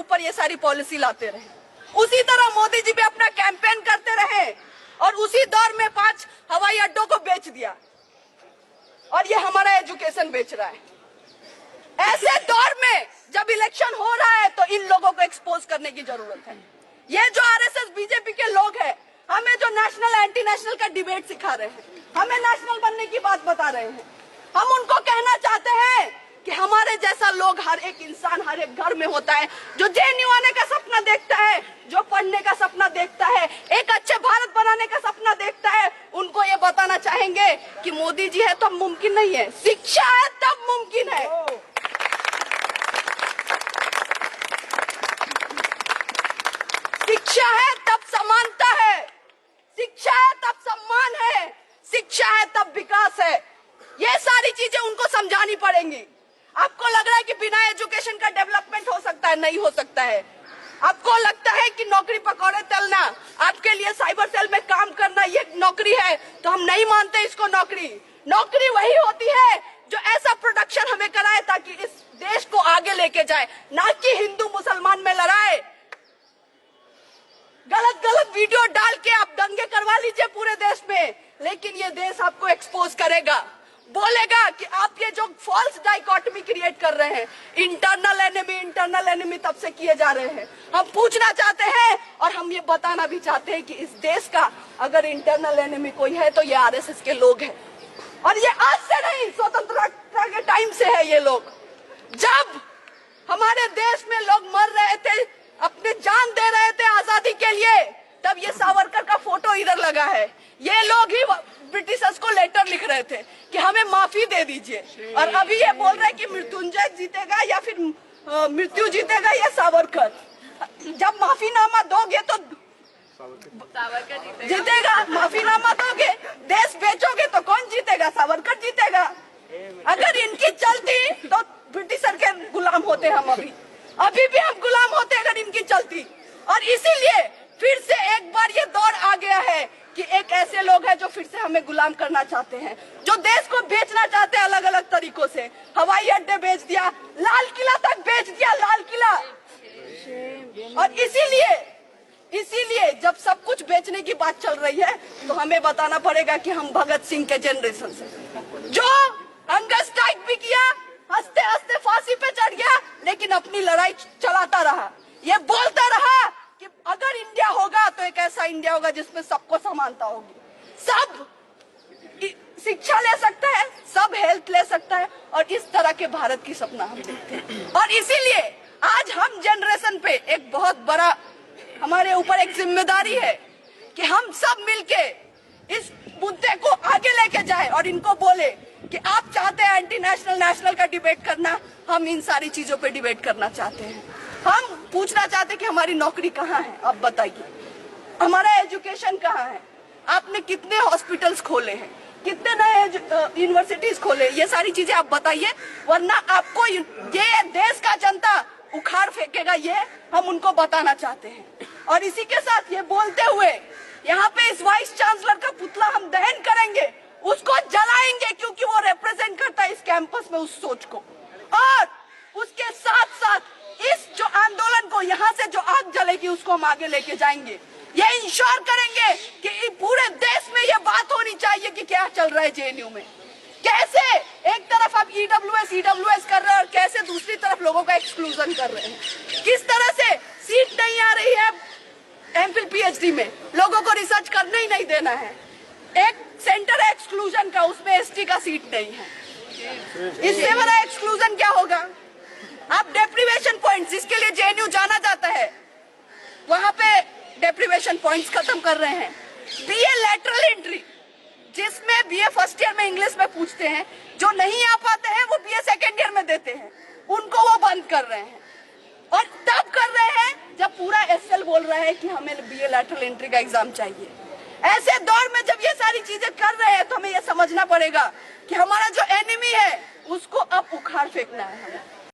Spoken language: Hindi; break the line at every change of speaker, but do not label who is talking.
ऊपर ये सारी पॉलिसी लाते रहे। उसी तरह मोदी जी भी अपना कैंपेन करते रहे और उसी दौर में 5 हवाई अड्डों को बेच दिया और ये हमारा एजुकेशन बेच रहा है। ऐसे दौर में जब इलेक्शन हो रहा है तो इन लोगों को एक्सपोज करने की जरूरत है। ये जो आरएसएस बीजेपी के लोग हैं, हमें जो नेशनल एंटी नेशनल का डिबेट सिखा रहे हैं, हमें नेशनल बनने की बात बता रहे हैं, हम उनको कहना चाहते हैं कि हमारे जैसा लोग, हर एक इंसान हर एक घर में होता है, जो जेएनयू आने का सपना देखता है, जो पढ़ने का सपना देखता है, एक अच्छे भारत बनाने का सपना देखता है, उनको ये बताना चाहेंगे कि मोदी जी है तो मुमकिन नहीं है, शिक्षा है तब मुमकिन है। शिक्षा है तब समानता है, शिक्षा है तब सम्मान है, शिक्षा है तब विकास है। ये सारी चीजें उनको समझानी पड़ेंगी। आपको लग रहा है कि बिना एजुकेशन का डेवलपमेंट हो सकता है? नहीं हो सकता है। आपको लगता है कि नौकरी पकौड़े तलना, आपके लिए साइबर सेल में काम करना ये नौकरी है, तो हम नहीं मानते इसको नौकरी। नौकरी वही होती है जो ऐसा प्रोडक्शन हमें कराए ताकि इस देश को आगे लेके जाए, ना कि हिंदू मुसलमान में लड़ाए। गलत गलत वीडियो डाल के आप दंगे करवा लीजिए पूरे देश में, लेकिन ये देश आपको एक्सपोज करेगा, बोलेगा कि आप ये जो फॉल्स डाइकोटमी क्रिएट कर रहे हैं, इंटरनल एनिमी तब से किए जा रहे हैं। हम पूछना चाहते हैं और हम ये बताना भी चाहते हैं कि इस देश का अगर इंटरनल एनिमी कोई है तो ये आरएसएस के लोग हैं। और ये आज से नहीं, स्वतंत्रता के टाइम से है। ये लोग, जब हमारे देश में लोग मर रहे थे, अपने जान दे रहे थे आजादी के लिए, तब ये सावरकर का फोटो इधर लगा है। ये लोग ही ब्रिटिशर्स को लेटर लिख रहे थे कि हमें माफी दे दीजिए, और अभी ये बोल रहे हैं कि मृत्युंजय जीतेगा या फिर मृत्यु जीतेगा या सावरकर। जब माफीनामा दोगे तो सावरकर जीतेगा, माफीनामा दोगे, देश बेचोगे तो कौन जीतेगा? सावरकर जीतेगा। अगर इनकी चलती तो ब्रिटिशर के गुलाम होते हम, अभी भी हम गुलाम होते अगर इनकी चलती। और इसीलिए फिर से एक बार ये दौर आ गया है कि एक ऐसे लोग हैं जो फिर से हमें गुलाम करना चाहते हैं, जो देश को बेचना चाहते हैं अलग अलग तरीकों से। हवाई अड्डे बेच दिया, लाल किला तक बेच दिया, लाल किला। और इसीलिए जब सब कुछ बेचने की बात चल रही है तो हमें बताना पड़ेगा कि हम भगत सिंह के जनरेशन से, जो हंगर स्ट्राइक भी किया, हंसते हंसते फांसी पे चढ़ गया, लेकिन अपनी लड़ाई चलाता रहा। ये बोलता रहा कि अगर इंडिया होगा तो एक ऐसा इंडिया होगा जिसमें सबको समानता होगी, सब शिक्षा ले सकता है, सब हेल्थ ले सकता है, और इस तरह के भारत की सपना हम देखते हैं। और इसीलिए आज हम जनरेशन पे एक बहुत बड़ा हमारे ऊपर एक जिम्मेदारी है कि हम सब मिलके इस मुद्दे को आगे लेके जाए और इनको बोले कि आप चाहते हैं एंटी नेशनल नेशनल का डिबेट करना, हम इन सारी चीजों पे डिबेट करना चाहते हैं। हम पूछना चाहते हैं कि हमारी नौकरी कहाँ है, आप बताइए, हमारा एजुकेशन कहाँ है, आपने कितने हॉस्पिटल्स खोले हैं, कितने नए यूनिवर्सिटीज खोले, ये सारी चीजें आप बताइए, वरना आपको ये देश का जनता उखाड़ फेंकेगा। ये हम उनको बताना चाहते हैं। और इसी के साथ ये बोलते हुए यहाँ पे इस वाइस चांसलर का पुतला हम दहन करेंगे, उसको जलाएंगे, क्योंकि वो रिप्रेजेंट करता है इस कैंपस में उस सोच को। और उसके साथ साथ इस जो आंदोलन को, यहाँ से जो आग जलेगी, उसको हम आगे लेके जाएंगे। ये इंश्योर करेंगे कि पूरे देश में ये बात होनी चाहिए कि क्या चल रहा है जेएनयू में, कैसे एक तरफ आप ईडब्ल्यूएस कर रहे हैं और कैसे दूसरी तरफ लोगों का एक्सक्लूजन कर रहे हैं, किस तरह से सीट नहीं आ रही है एमफिल पीएचडी में, लोगों को रिसर्च करने ही नहीं देना है, एक सेंटर है एक्सक्लूजन का, उसमें एसटी का सीट नहीं है। इससे बड़ा एक्सक्लूजन क्या होगा? आप डेप्रीवेशन पॉइंट्स, जिसके लिए जेएनयू जाना जाता है, वहां पे डेप्रीवेशन पॉइंट्स खत्म कर रहे हैं। बीए लैटरल एंट्री, जिसमें बीए फर्स्ट ईयर में इंग्लिश में पूछते हैं, जो नहीं आ पाते हैं वो बीए सेकेंड ईयर में देते हैं, उनको वो बंद कर रहे हैं। और तब कर रहे हैं जब पूरा एसएल बोल रहा है कि हमें बीए लैटरल एंट्री का एग्जाम चाहिए। ऐसे दौर में जब ये सारी चीजें कर रहे हैं तो हमें ये समझना पड़ेगा कि हमारा जो एनिमी है उसको अब उखाड़ फेंकना है हमें।